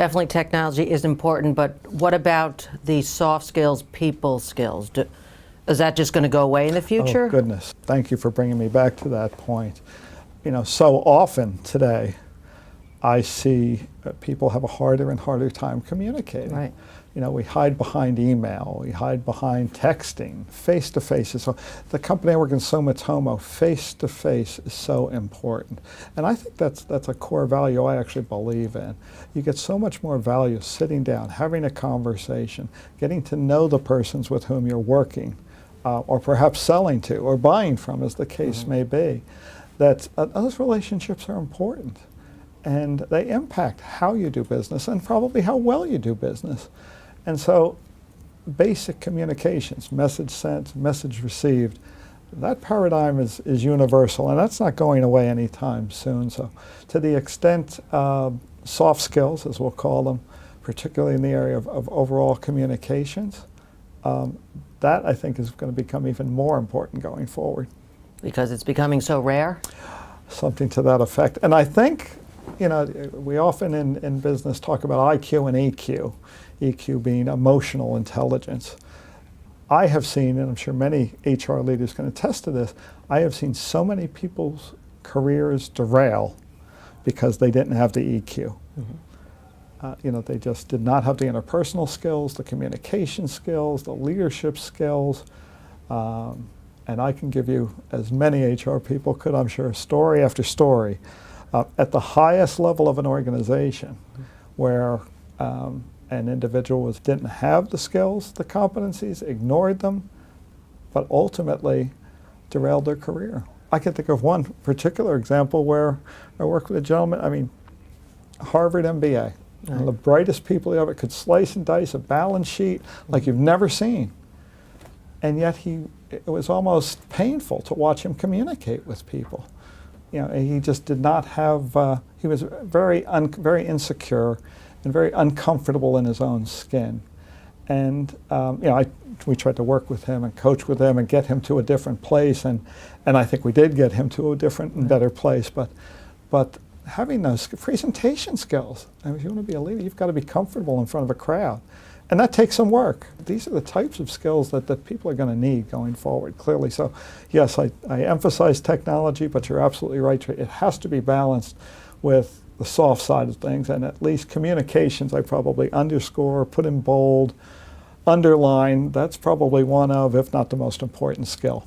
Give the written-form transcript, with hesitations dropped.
Definitely technology is important, but what about the soft skills, people skills? Is that just going to go away in the future? Oh, goodness. Thank you for bringing me back to that point. You know, so often today, I see people have a harder and harder time communicating. Right. You know, we hide behind email, we hide behind texting, face-to-face. So the company I work in, Sumitomo, face-to-face is so important. And I think that's a core value I actually believe in. You get so much more value sitting down, having a conversation, getting to know the persons with whom you're working, or perhaps selling to, or buying from, as the case may be. That those relationships are important. And they impact how you do business and probably how well you do business. And so basic communications, message sent, message received, that paradigm is universal, and that's not going away anytime soon. So to the extent soft skills, as we'll call them, particularly in the area of overall communications, that I think is going to become even more important going forward. Because it's becoming so rare? Something to that effect. And I think, you know, we often in business talk about IQ and EQ, EQ being emotional intelligence. I have seen, and I'm sure many HR leaders can attest to this, I have seen so many people's careers derail because they didn't have the EQ. You know, they just did not have the interpersonal skills, the communication skills, the leadership skills. And I can give you, as many HR people could, I'm sure, story after story, at the highest level of an organization where an individual didn't have the skills, the competencies, ignored them, but ultimately derailed their career. I can think of one particular example where I worked with a gentleman, I mean, Harvard MBA, one of the brightest people ever, could slice and dice a balance sheet like you've never seen. And yet it was almost painful to watch him communicate with people. You know, he just did not have, he was very insecure and very uncomfortable in his own skin. And you know, we tried to work with him and coach with him and get him to a different place, and I think we did get him to a different and better place. But having those presentation skills, I mean, if you want to be a leader, you've got to be comfortable in front of a crowd. And that takes some work. These are the types of skills that people are going to need going forward, clearly. So yes, I emphasize technology, but you're absolutely right. It has to be balanced with the soft side of things, and at least communications I probably underscore, put in bold, underline. That's probably one of, if not the most important skill.